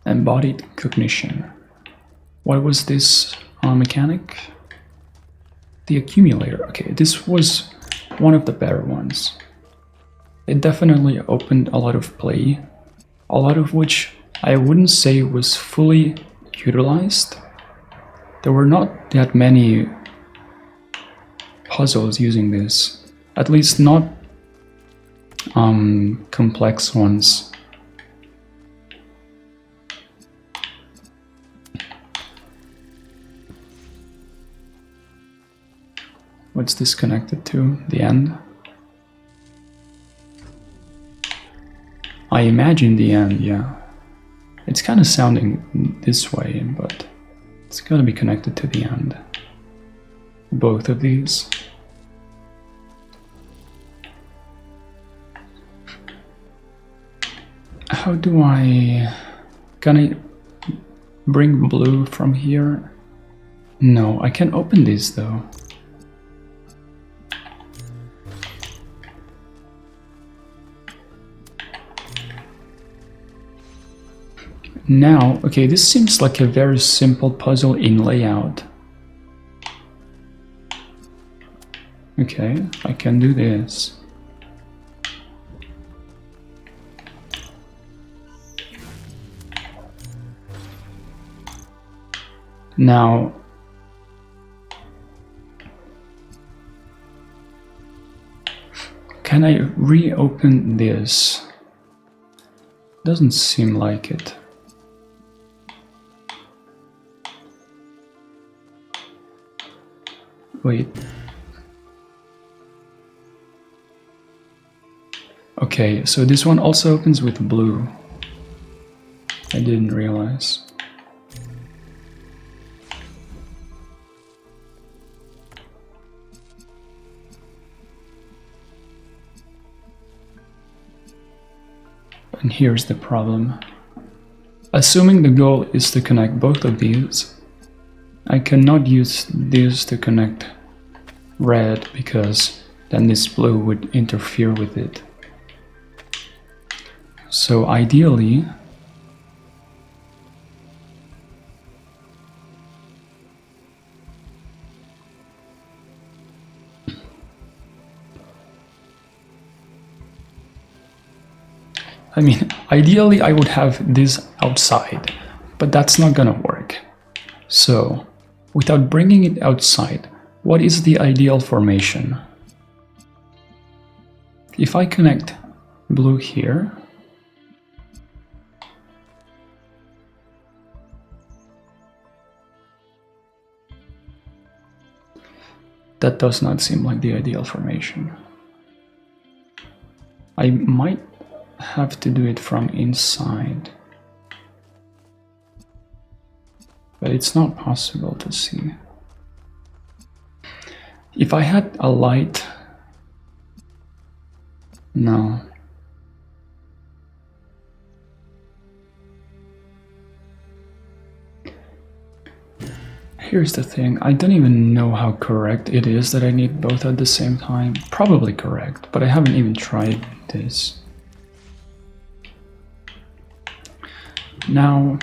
Embodied Cognition. What was this mechanic? The accumulator. Okay, this was one of the better ones. It definitely opened a lot of play, a lot of which I wouldn't say was fully utilized. There were not that many puzzles using this, at least not complex ones. What's this connected to? The end? I imagine the end, yeah. It's kind of sounding this way, but it's gotta be connected to the end. Both of these. How do I... Can I bring blue from here? No, I can open this though. Now, okay, this seems like a very simple puzzle in layout. Okay, I can do this. Now, can I reopen this? Doesn't seem like it. Wait. Okay, so this one also opens with blue. I didn't realize. And here's the problem. Assuming the goal is to connect both of these, I cannot use this to connect red because then this blue would interfere with it. So ideally, ideally I would have this outside, but that's not gonna work. So, without bringing it outside, what is the ideal formation? If I connect blue here, that does not seem like the ideal formation. I might have to do it from inside. But it's not possible to see. If I had a light... No. Here's the thing, I don't even know how correct it is that I need both at the same time. Probably correct, but I haven't even tried this. Now,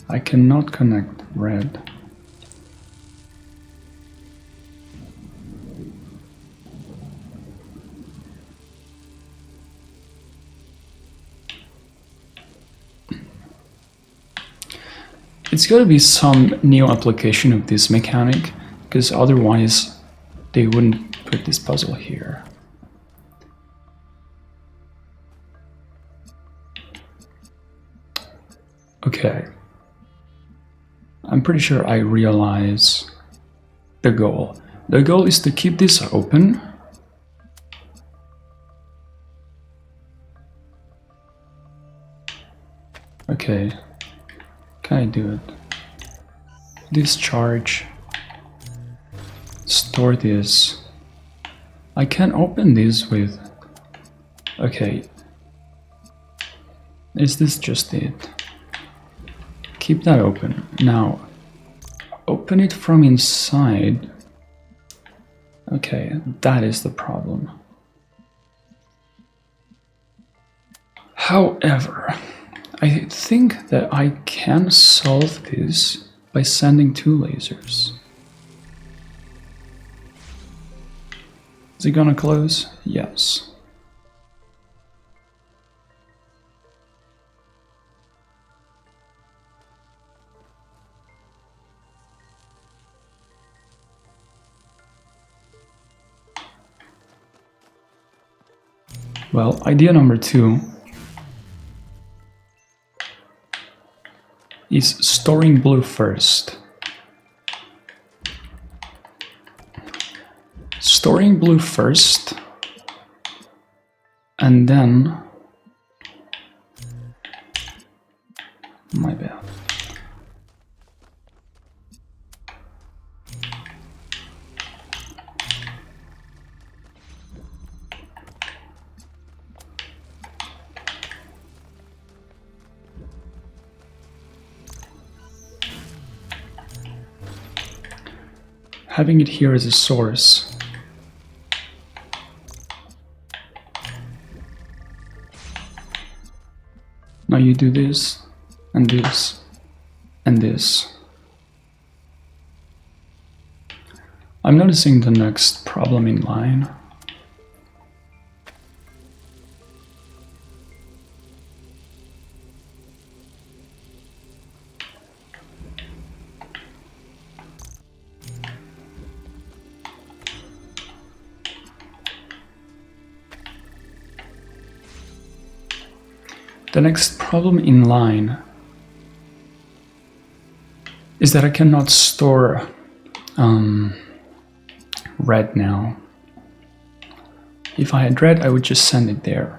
I cannot connect red. It's got to be some new application of this mechanic, because otherwise they wouldn't put this puzzle here. Okay. I'm pretty sure I realize the goal. The goal is to keep this open. Okay. Can I do it? Discharge. Store this. I can open this with... Okay. Is this just it? Keep that open. Now, open it from inside. Okay, that is the problem. However, I think that I can solve this by sending 2 lasers. Is it gonna close? Yes. Well, idea number 2 is storing blue first. Storing blue first, and then... My bad. Having it here as a source. Now you do this, and this, and this. I'm noticing the next problem in line. The next problem in line is that I cannot store red now. If I had red, I would just send it there.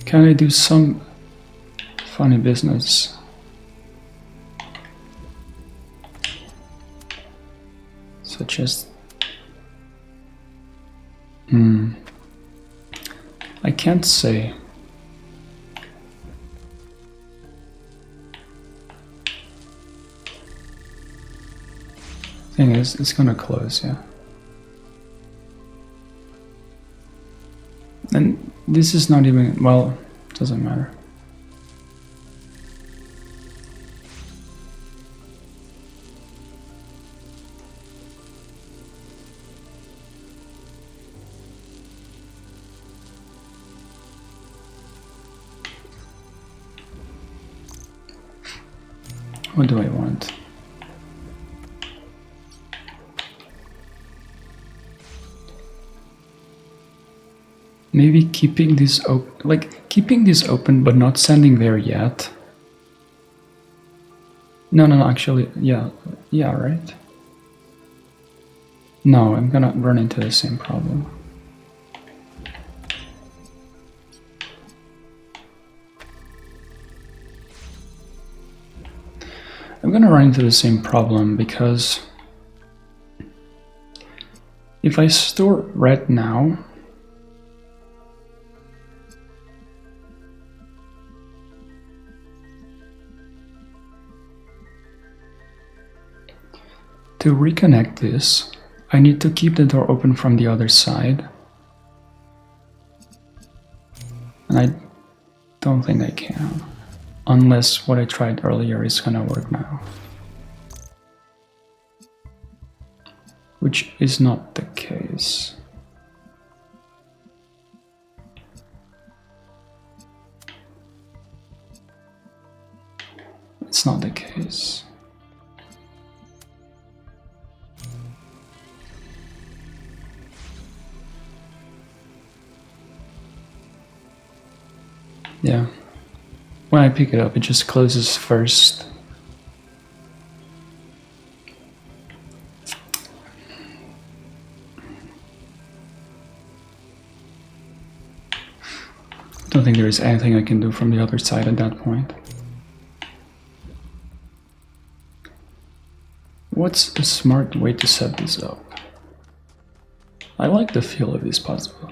Can I do some funny business? Such as... I can't say. Thing is, it's gonna close, yeah. And this is not even, well, doesn't matter. What do I want? Maybe keeping this open, like keeping this open but not sending there yet. No, actually, yeah, right? No, I'm gonna run into the same problem. I'm gonna run into the same problem because if I store red now, to reconnect this, I need to keep the door open from the other side. And I don't think I can. Unless what I tried earlier is gonna work now. Which is not the case. It's not the case. Yeah. When I pick it up, it just closes first. I don't think there is anything I can do from the other side at that point. What's a smart way to set this up? I like the feel of this puzzle.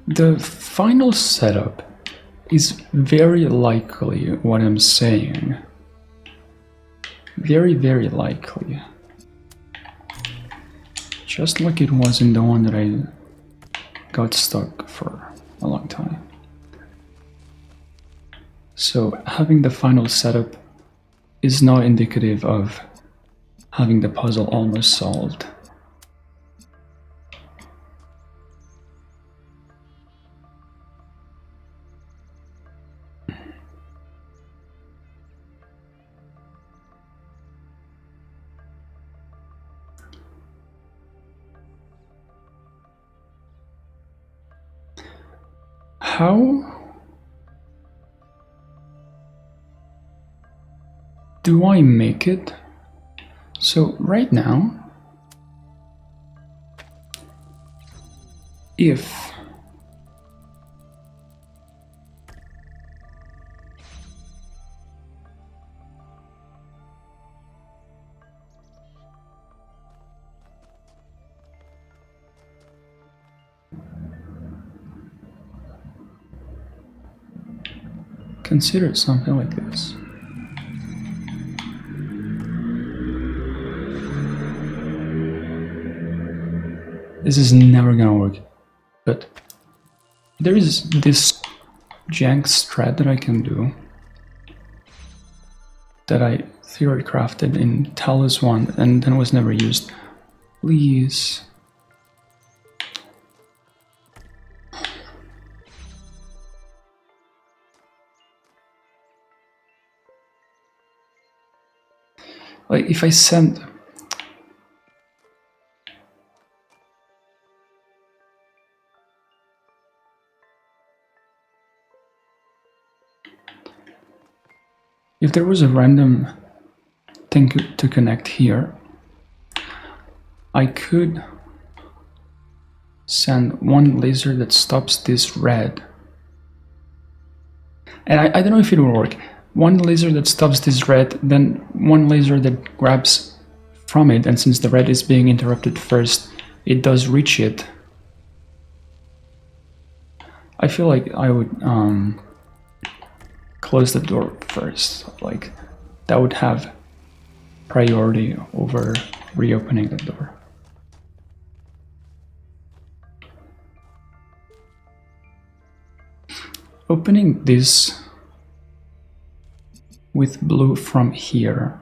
The final setup is very likely what I'm saying. Very, very likely. Just like it was in the one that I got stuck for a long time. So having the final setup is not indicative of having the puzzle almost solved. How do I make it? So right now, if consider something like this. This is never gonna work, but there is this jank strat that I can do that I theory crafted in Talos 1 and then was never used. Please. Like if I send if there was a random thing to connect here, I could send one laser that stops this red. And I don't know if it will work. One laser that stops this red, then one laser that grabs from it, and since the red is being interrupted first, it does reach it. I feel like I would close the door first, like that would have priority over reopening the door. Opening this with blue from here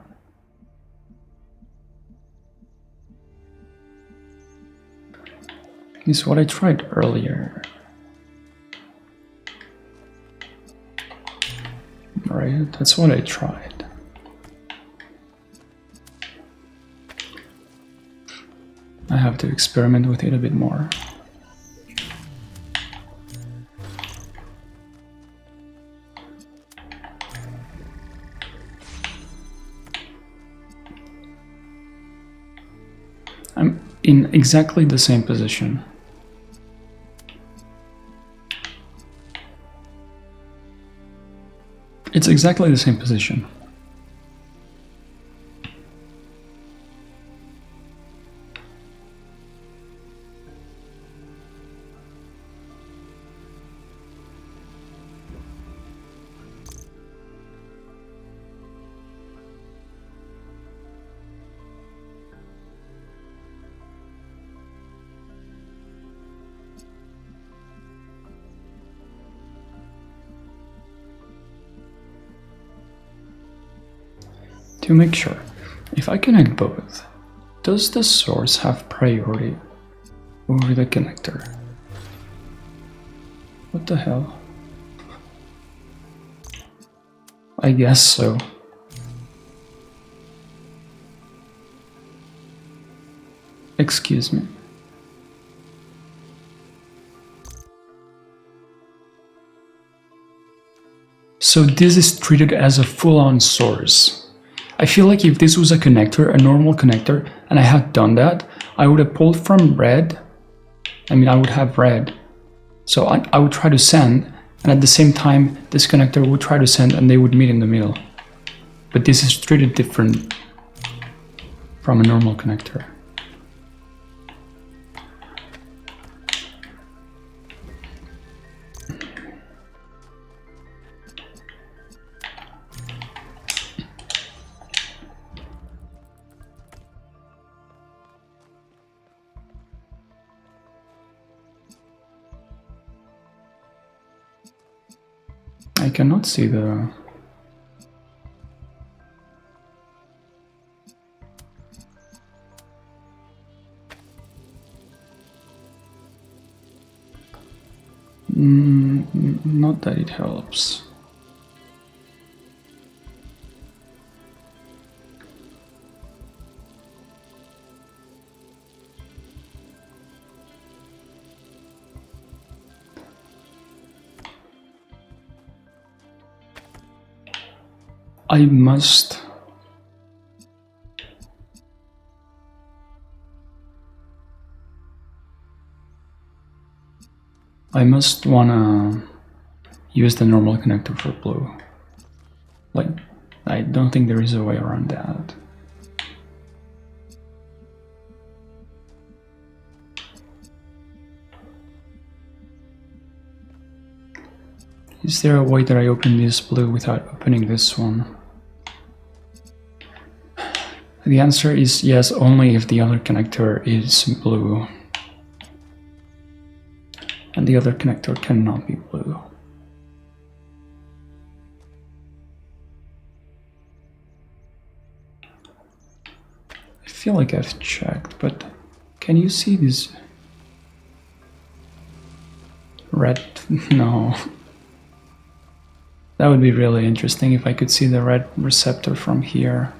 is what I tried earlier. Right, that's what I tried. I have to experiment with it a bit more. I'm in exactly the same position. It's exactly the same position. To make sure, if I connect both, does the source have priority over the connector? What the hell? I guess so. Excuse me. So this is treated as a full-on source. I feel like if this was a connector, a normal connector, and I had done that, I would have pulled from red. I mean, I would have red. So I would try to send, and at the same time, this connector would try to send, and they would meet in the middle. But this is treated different from a normal connector. I cannot see the... Not that it helps. I must... wanna use the normal connector for blue. Like, I don't think there is a way around that. Is there a way that I open this blue without opening this one? The answer is yes, only if the other connector is blue. And the other connector cannot be blue. I feel like I've checked, but can you see this red? No. That would be really interesting if I could see the red receptor from here.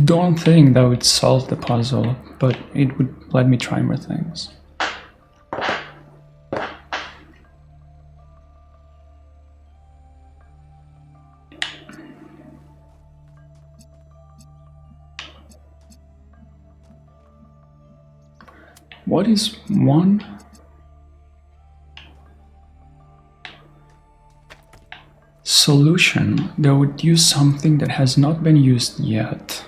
Don't think that would solve the puzzle, but it would let me try more things. What is one solution that would use something that has not been used yet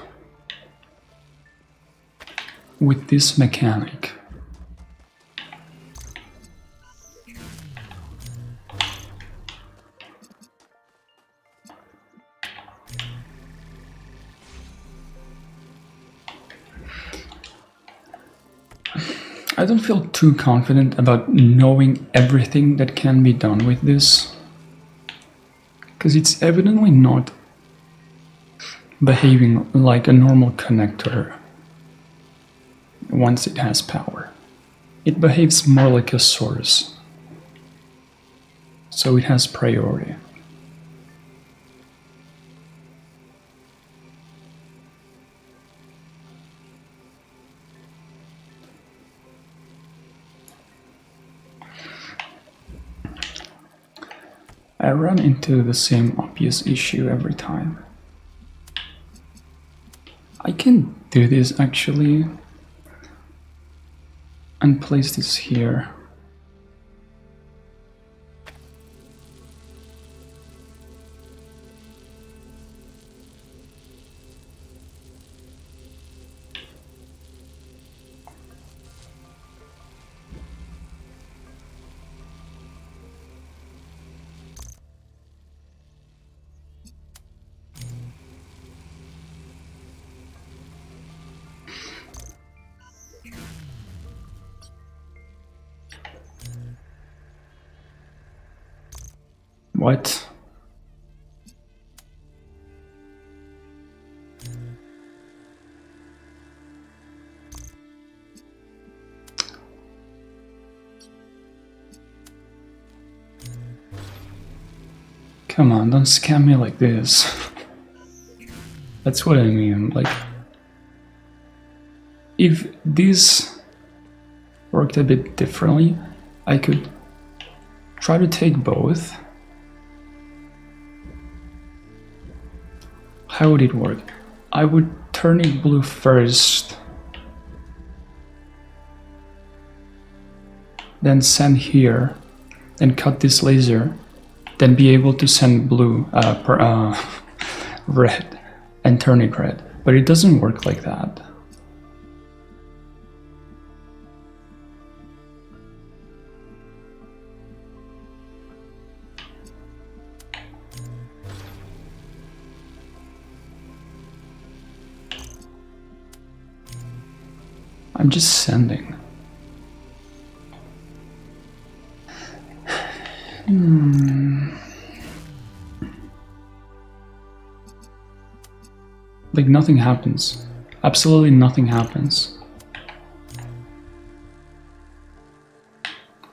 with this mechanic? I don't feel too confident about knowing everything that can be done with this, because it's evidently not behaving like a normal connector once it has power. It behaves more like a source, so it has priority. I run into the same obvious issue every time. I can do this actually and place this here. What? Come on, don't scam me like this. That's what I mean, like... If this worked a bit differently, I could try to take both. How would it work? I would turn it blue first, then send here, then cut this laser, then be able to send blue, red, and turn it red. But it doesn't work like that. I'm just sending. Like nothing happens. Absolutely nothing happens.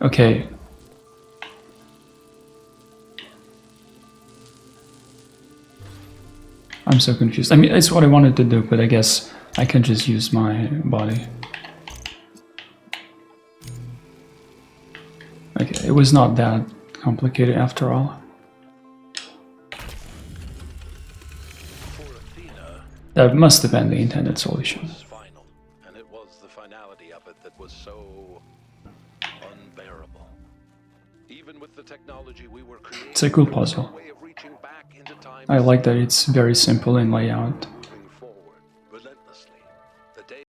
Okay. I'm so confused. I mean, it's what I wanted to do, but I guess I can just use my body. Okay, it was not that complicated after all. That must have been the intended solution. Final, and it was the finality of it that was so unbearable. Even with the technology we were creating, It's a cool puzzle. I like that it's very simple in layout.